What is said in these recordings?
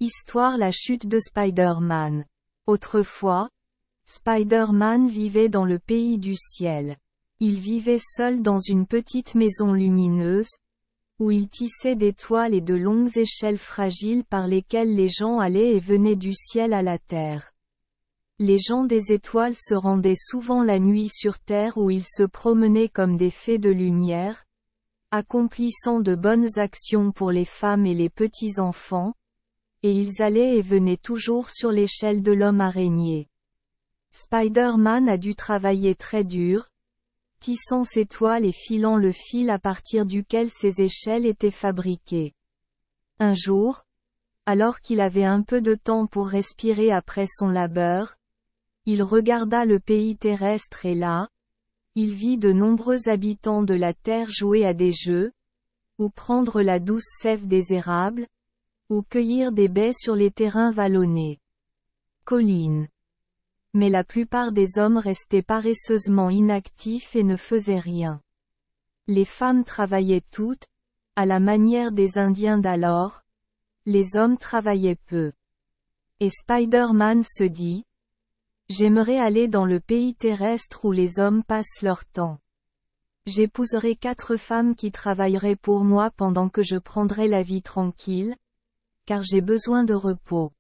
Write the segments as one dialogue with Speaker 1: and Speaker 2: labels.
Speaker 1: Histoire. La chute de Spider-Man. Autrefois, Spider-Man vivait dans le pays du ciel. Il vivait seul dans une petite maison lumineuse, où il tissait des toiles et de longues échelles fragiles par lesquelles les gens allaient et venaient du ciel à la terre. Les gens des étoiles se rendaient souvent la nuit sur terre où ils se promenaient comme des fées de lumière, accomplissant de bonnes actions pour les femmes et les petits-enfants, et ils allaient et venaient toujours sur l'échelle de l'homme araignée. Spider-Man a dû travailler très dur, tissant ses toiles et filant le fil à partir duquel ses échelles étaient fabriquées. Un jour, alors qu'il avait un peu de temps pour respirer après son labeur, il regarda le pays terrestre et là, il vit de nombreux habitants de la terre jouer à des jeux, ou prendre la douce sève des érables, ou cueillir des baies sur les terrains vallonnés. Collines. Mais la plupart des hommes restaient paresseusement inactifs et ne faisaient rien. Les femmes travaillaient toutes, à la manière des Indiens d'alors, les hommes travaillaient peu. Et Spider-Man se dit, j'aimerais aller dans le pays terrestre où les hommes passent leur temps. J'épouserai 4 femmes qui travailleraient pour moi pendant que je prendrais la vie tranquille, car j'ai besoin de repos.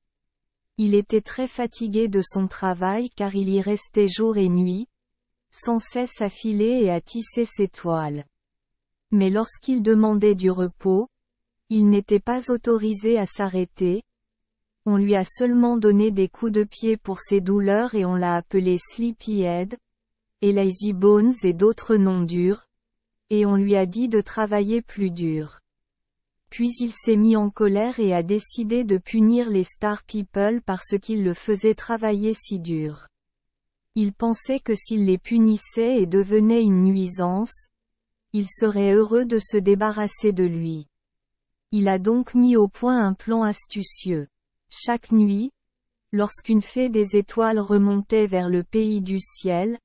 Speaker 1: Il était très fatigué de son travail car il y restait jour et nuit, sans cesse à filer et à tisser ses toiles. Mais lorsqu'il demandait du repos, il n'était pas autorisé à s'arrêter. On lui a seulement donné des coups de pied pour ses douleurs et on l'a appelé Sleepyhead, et Lazy Bones et d'autres noms durs, et on lui a dit de travailler plus dur. Puis il s'est mis en colère et a décidé de punir les Star People parce qu'ils le faisaient travailler si dur. Il pensait que s'il les punissait et devenait une nuisance, il serait heureux de se débarrasser de lui. Il a donc mis au point un plan astucieux. Chaque nuit, lorsqu'une fée des étoiles remontait vers le pays du ciel,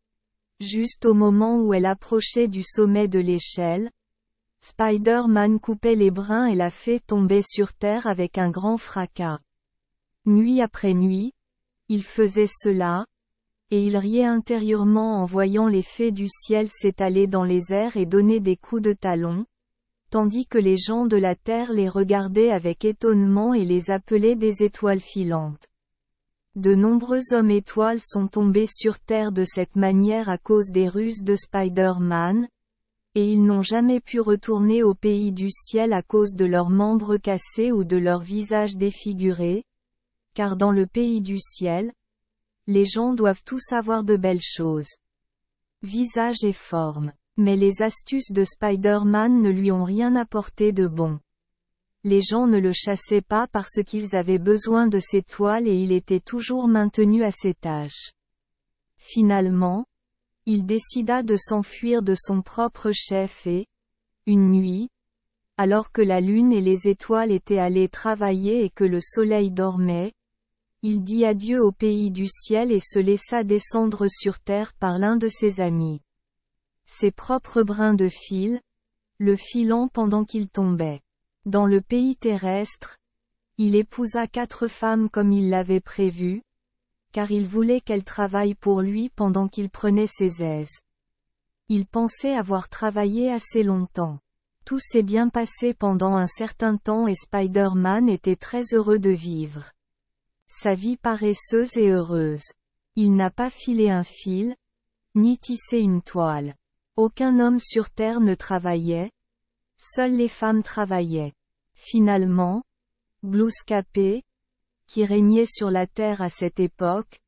Speaker 1: juste au moment où elle approchait du sommet de l'échelle, Spider-Man coupait les brins et la fée tombait sur terre avec un grand fracas. Nuit après nuit, il faisait cela, et il riait intérieurement en voyant les fées du ciel s'étaler dans les airs et donner des coups de talon, tandis que les gens de la terre les regardaient avec étonnement et les appelaient des étoiles filantes. De nombreux hommes étoiles sont tombés sur terre de cette manière à cause des ruses de Spider-Man, et ils n'ont jamais pu retourner au pays du ciel à cause de leurs membres cassés ou de leurs visages défigurés, car dans le pays du ciel, les gens doivent tous avoir de belles choses. Visage et forme. Mais les astuces de Spider-Man ne lui ont rien apporté de bon. Les gens ne le chassaient pas parce qu'ils avaient besoin de ses toiles et il était toujours maintenu à ses tâches. Finalement, il décida de s'enfuir de son propre chef et, une nuit, alors que la lune et les étoiles étaient allées travailler et que le soleil dormait, il dit adieu au pays du ciel et se laissa descendre sur terre par l'un de ses amis. Ses propres brins de fil, le filant pendant qu'il tombait. Dans le pays terrestre, il épousa 4 femmes comme il l'avait prévu, car il voulait qu'elles travaillent pour lui pendant qu'il prenait ses aises. Il pensait avoir travaillé assez longtemps. Tout s'est bien passé pendant un certain temps et Spider-Man était très heureux de vivre sa vie paresseuse et heureuse. Il n'a pas filé un fil, ni tissé une toile. Aucun homme sur terre ne travaillait, seules les femmes travaillaient. Finalement, Bluescapé, qui régnait sur la terre à cette époque,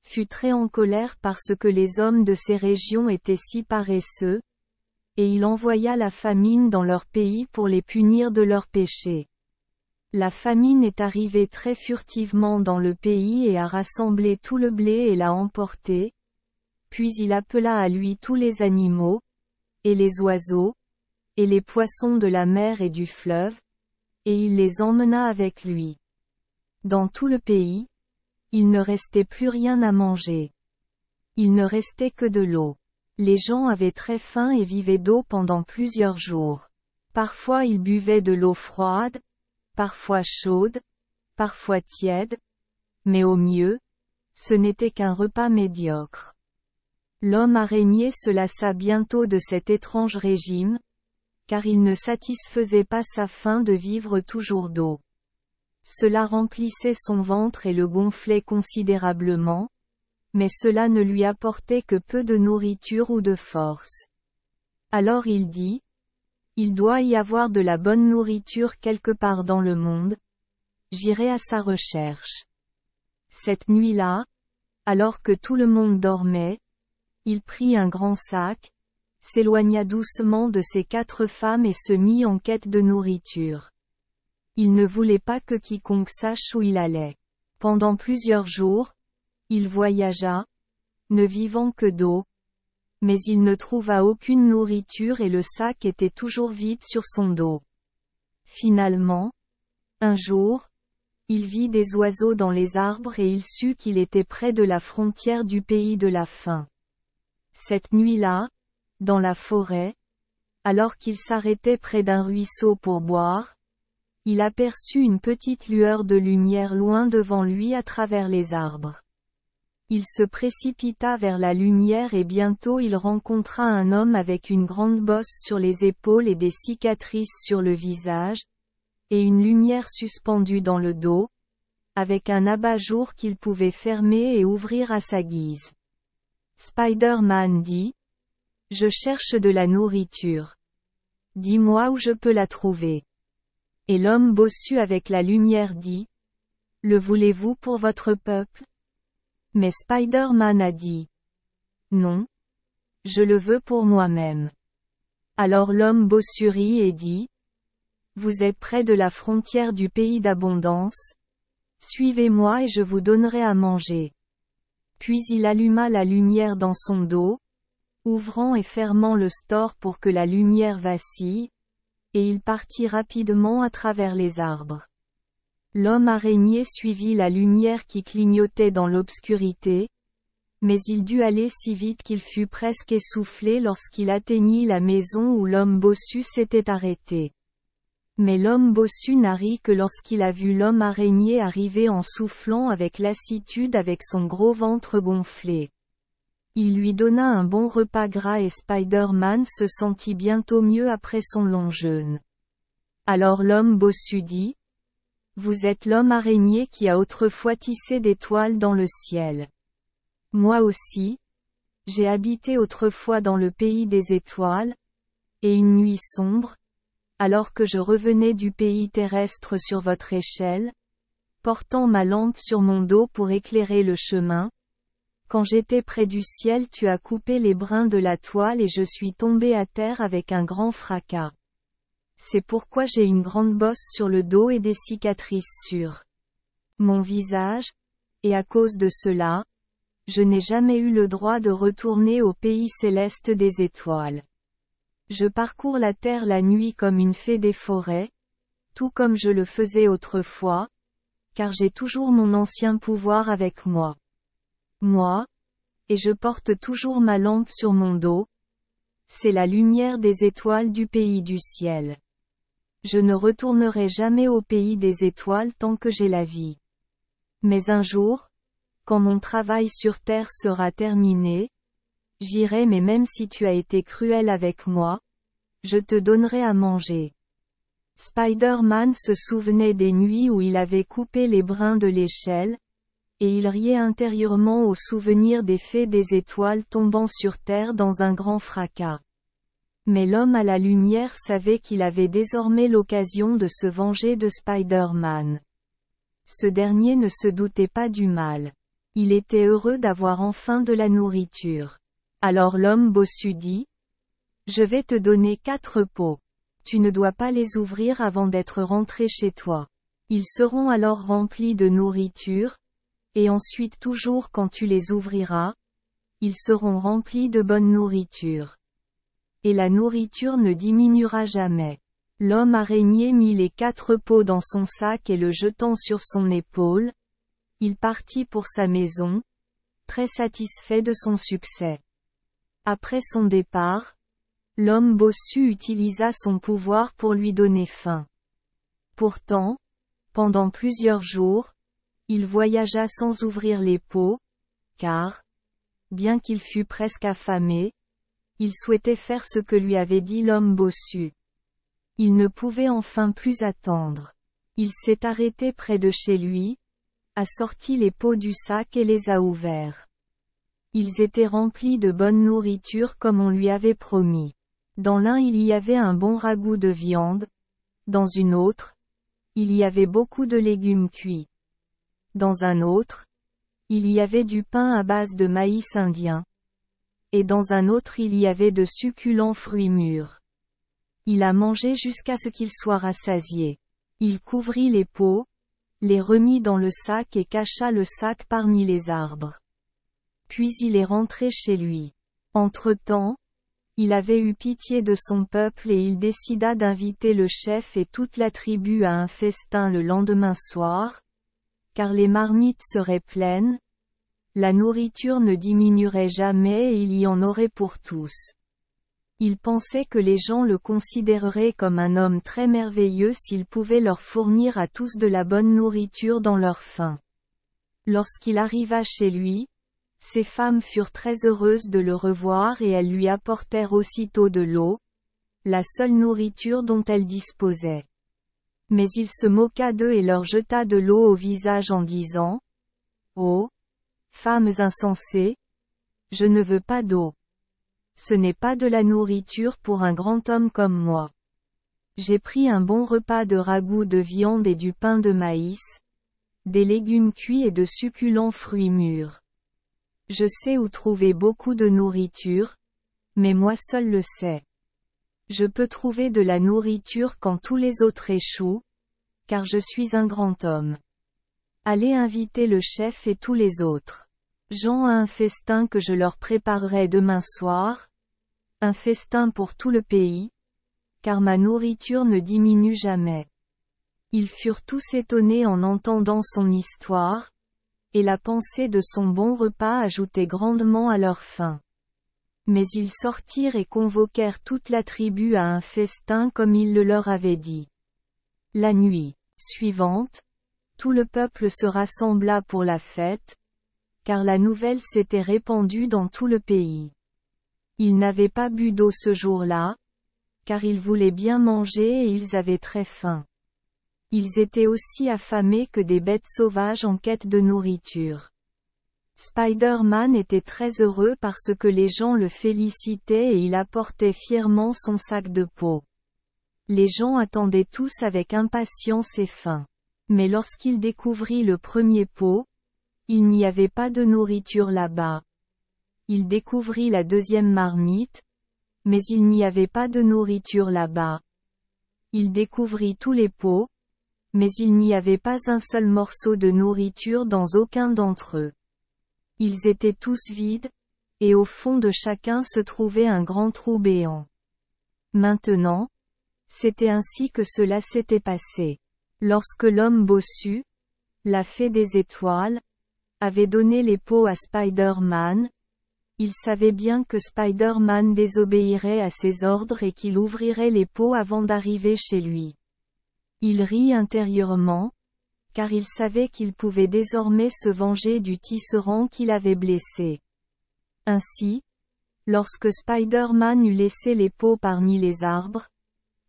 Speaker 1: fut très en colère parce que les hommes de ces régions étaient si paresseux, et il envoya la famine dans leur pays pour les punir de leurs péchés. La famine est arrivée très furtivement dans le pays et a rassemblé tout le blé et l'a emporté, puis il appela à lui tous les animaux, et les oiseaux, et les poissons de la mer et du fleuve, et il les emmena avec lui. Dans tout le pays, il ne restait plus rien à manger. Il ne restait que de l'eau. Les gens avaient très faim et vivaient d'eau pendant plusieurs jours. Parfois ils buvaient de l'eau froide, parfois chaude, parfois tiède, mais au mieux, ce n'était qu'un repas médiocre. L'homme araignée se lassa bientôt de cet étrange régime, car il ne satisfaisait pas sa faim de vivre toujours d'eau. Cela remplissait son ventre et le gonflait considérablement, mais cela ne lui apportait que peu de nourriture ou de force. Alors il dit, « Il doit y avoir de la bonne nourriture quelque part dans le monde, j'irai à sa recherche. » Cette nuit-là, alors que tout le monde dormait, il prit un grand sac, s'éloigna doucement de ses 4 femmes et se mit en quête de nourriture. Il ne voulait pas que quiconque sache où il allait. Pendant plusieurs jours, il voyagea, ne vivant que d'eau, mais il ne trouva aucune nourriture et le sac était toujours vide sur son dos. Finalement, un jour, il vit des oiseaux dans les arbres et il sut qu'il était près de la frontière du pays de la faim. Cette nuit-là, dans la forêt, alors qu'il s'arrêtait près d'un ruisseau pour boire, il aperçut une petite lueur de lumière loin devant lui à travers les arbres. Il se précipita vers la lumière et bientôt il rencontra un homme avec une grande bosse sur les épaules et des cicatrices sur le visage, et une lumière suspendue dans le dos, avec un abat-jour qu'il pouvait fermer et ouvrir à sa guise. Spider-Man dit, « Je cherche de la nourriture. Dis-moi où je peux la trouver. » Et l'homme bossu avec la lumière dit, « Le voulez-vous pour votre peuple ?» Mais Spider-Man a dit, « Non. Je le veux pour moi-même. » Alors l'homme bossu rit et dit, « Vous êtes près de la frontière du pays d'abondance. Suivez-moi et je vous donnerai à manger. » Puis il alluma la lumière dans son dos, ouvrant et fermant le store pour que la lumière vacille, et il partit rapidement à travers les arbres. L'homme araignée suivit la lumière qui clignotait dans l'obscurité, mais il dut aller si vite qu'il fut presque essoufflé lorsqu'il atteignit la maison où l'homme bossu s'était arrêté. Mais l'homme bossu n'a ri que lorsqu'il a vu l'homme araignée arriver en soufflant avec lassitude avec son gros ventre gonflé. Il lui donna un bon repas gras et Spider-Man se sentit bientôt mieux après son long jeûne. Alors l'homme bossu dit, « Vous êtes l'homme araignée qui a autrefois tissé des toiles dans le ciel. Moi aussi, j'ai habité autrefois dans le pays des étoiles, et une nuit sombre, alors que je revenais du pays terrestre sur votre échelle, portant ma lampe sur mon dos pour éclairer le chemin, quand j'étais près du ciel tu as coupé les brins de la toile et je suis tombé à terre avec un grand fracas. C'est pourquoi j'ai une grande bosse sur le dos et des cicatrices sur mon visage, et à cause de cela, je n'ai jamais eu le droit de retourner au pays céleste des étoiles. Je parcours la terre la nuit comme une fée des forêts, tout comme je le faisais autrefois, car j'ai toujours mon ancien pouvoir avec moi. Moi, et je porte toujours ma lampe sur mon dos, c'est la lumière des étoiles du pays du ciel. Je ne retournerai jamais au pays des étoiles tant que j'ai la vie. Mais un jour, quand mon travail sur terre sera terminé, j'irai mais même si tu as été cruel avec moi, je te donnerai à manger. Spider-Man se souvenait des nuits où il avait coupé les brins de l'échelle, et il riait intérieurement au souvenir des fées des étoiles tombant sur terre dans un grand fracas. Mais l'homme à la lumière savait qu'il avait désormais l'occasion de se venger de Spider-Man. Ce dernier ne se doutait pas du mal. Il était heureux d'avoir enfin de la nourriture. Alors l'homme bossu dit, « Je vais te donner 4 pots. Tu ne dois pas les ouvrir avant d'être rentré chez toi. Ils seront alors remplis de nourriture, et ensuite toujours quand tu les ouvriras, ils seront remplis de bonne nourriture. Et la nourriture ne diminuera jamais. » L'homme araignée mit les 4 pots dans son sac et le jetant sur son épaule, il partit pour sa maison, très satisfait de son succès. Après son départ, l'homme bossu utilisa son pouvoir pour lui donner faim. Pourtant, Pendant plusieurs jours, il voyagea sans ouvrir les pots, car, bien qu'il fût presque affamé, il souhaitait faire ce que lui avait dit l'homme bossu. Il ne pouvait enfin plus attendre. Il s'est arrêté près de chez lui, a sorti les pots du sac et les a ouverts. Ils étaient remplis de bonne nourriture comme on lui avait promis. Dans l'un il y avait un bon ragoût de viande, dans une autre, il y avait beaucoup de légumes cuits. Dans un autre, il y avait du pain à base de maïs indien. Et dans un autre il y avait de succulents fruits mûrs. Il a mangé jusqu'à ce qu'il soit rassasié. Il couvrit les pots, les remit dans le sac et cacha le sac parmi les arbres. Puis il est rentré chez lui. Entre-temps, il avait eu pitié de son peuple et il décida d'inviter le chef et toute la tribu à un festin le lendemain soir, car les marmites seraient pleines, la nourriture ne diminuerait jamais et il y en aurait pour tous. Il pensait que les gens le considéreraient comme un homme très merveilleux s'il pouvait leur fournir à tous de la bonne nourriture dans leur faim. Lorsqu'il arriva chez lui, ses femmes furent très heureuses de le revoir et elles lui apportèrent aussitôt de l'eau, la seule nourriture dont elles disposaient. Mais il se moqua d'eux et leur jeta de l'eau au visage en disant : « Oh, femmes insensées, je ne veux pas d'eau. Ce n'est pas de la nourriture pour un grand homme comme moi. J'ai pris un bon repas de ragoût de viande et du pain de maïs, des légumes cuits et de succulents fruits mûrs. Je sais où trouver beaucoup de nourriture, mais moi seul le sais. Je peux trouver de la nourriture quand tous les autres échouent, car je suis un grand homme. Allez inviter le chef et tous les autres. Gens à un festin que je leur préparerai demain soir, un festin pour tout le pays, car ma nourriture ne diminue jamais. » Ils furent tous étonnés en entendant son histoire, et la pensée de son bon repas ajoutait grandement à leur faim. Mais ils sortirent et convoquèrent toute la tribu à un festin comme il le leur avait dit. La nuit suivante, tout le peuple se rassembla pour la fête, car la nouvelle s'était répandue dans tout le pays. Ils n'avaient pas bu d'eau ce jour-là, car ils voulaient bien manger et ils avaient très faim. Ils étaient aussi affamés que des bêtes sauvages en quête de nourriture. Spider-Man était très heureux parce que les gens le félicitaient et il apportait fièrement son sac de peau. Les gens attendaient tous avec impatience et faim. Mais lorsqu'il découvrit le premier pot, il n'y avait pas de nourriture là-bas. Il découvrit la deuxième marmite, mais il n'y avait pas de nourriture là-bas. Il découvrit tous les pots, mais il n'y avait pas un seul morceau de nourriture dans aucun d'entre eux. Ils étaient tous vides, et au fond de chacun se trouvait un grand trou béant. Maintenant, c'était ainsi que cela s'était passé. Lorsque l'homme bossu, la fée des étoiles, avait donné les pots à Spider-Man, il savait bien que Spider-Man désobéirait à ses ordres et qu'il ouvrirait les pots avant d'arriver chez lui. Il rit intérieurement, car il savait qu'il pouvait désormais se venger du tisserand qu'il avait blessé. Ainsi, lorsque Spider-Man eut laissé les pots parmi les arbres,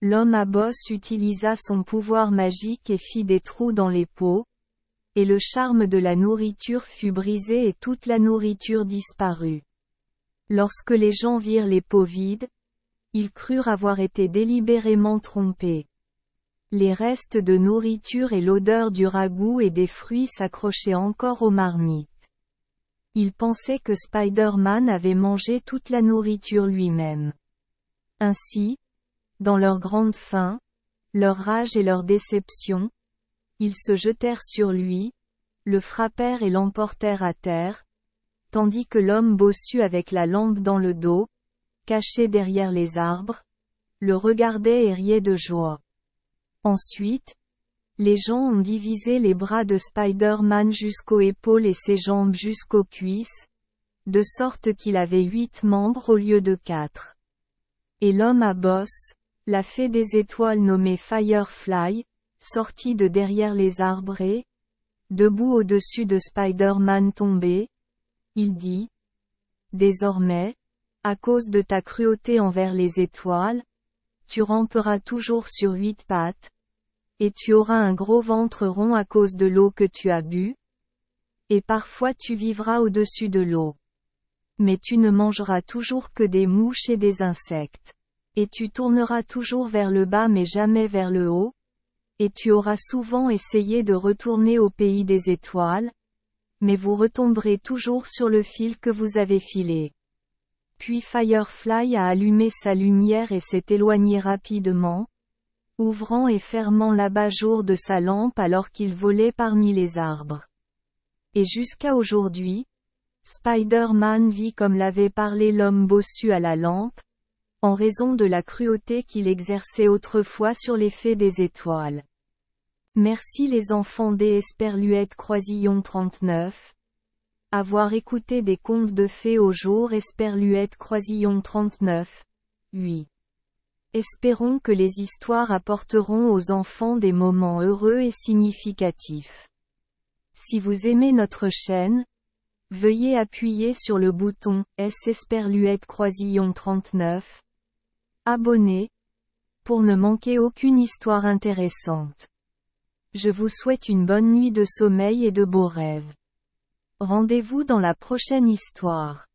Speaker 1: l'homme à bosse utilisa son pouvoir magique et fit des trous dans les pots, et le charme de la nourriture fut brisé et toute la nourriture disparut. Lorsque les gens virent les pots vides, ils crurent avoir été délibérément trompés. Les restes de nourriture et l'odeur du ragoût et des fruits s'accrochaient encore aux marmites. Ils pensaient que Spider-Man avait mangé toute la nourriture lui-même. Ainsi, dans leur grande faim, leur rage et leur déception, ils se jetèrent sur lui, le frappèrent et l'emportèrent à terre, tandis que l'homme bossu avec la lampe dans le dos, caché derrière les arbres, le regardait et riait de joie. Ensuite, les gens ont divisé les bras de Spider-Man jusqu'aux épaules et ses jambes jusqu'aux cuisses, de sorte qu'il avait 8 membres au lieu de 4. Et l'homme à bosse, la fée des étoiles nommée Firefly, sortit de derrière les arbres et, debout au-dessus de Spider-Man tombé, il dit: Désormais, à cause de ta cruauté envers les étoiles, tu ramperas toujours sur 8 pattes, et tu auras un gros ventre rond à cause de l'eau que tu as bu, et parfois tu vivras au-dessus de l'eau. Mais tu ne mangeras toujours que des mouches et des insectes. Et tu tourneras toujours vers le bas mais jamais vers le haut, et tu auras souvent essayé de retourner au pays des étoiles, mais vous retomberez toujours sur le fil que vous avez filé. Puis Firefly a allumé sa lumière et s'est éloigné rapidement, ouvrant et fermant l'abat-jour de sa lampe alors qu'il volait parmi les arbres. Et jusqu'à aujourd'hui, Spider-Man vit comme l'avait parlé l'homme bossu à la lampe, en raison de la cruauté qu'il exerçait autrefois sur les fées des étoiles. Merci les enfants des Esperluette Croisillon 39. Avoir écouté des contes de fées au jour Esperluette Croisillon 39. 8. Espérons que les histoires apporteront aux enfants des moments heureux et significatifs. Si vous aimez notre chaîne, veuillez appuyer sur le bouton S Esperluette Croisillon 39. Abonner, pour ne manquer aucune histoire intéressante. Je vous souhaite une bonne nuit de sommeil et de beaux rêves. Rendez-vous dans la prochaine histoire.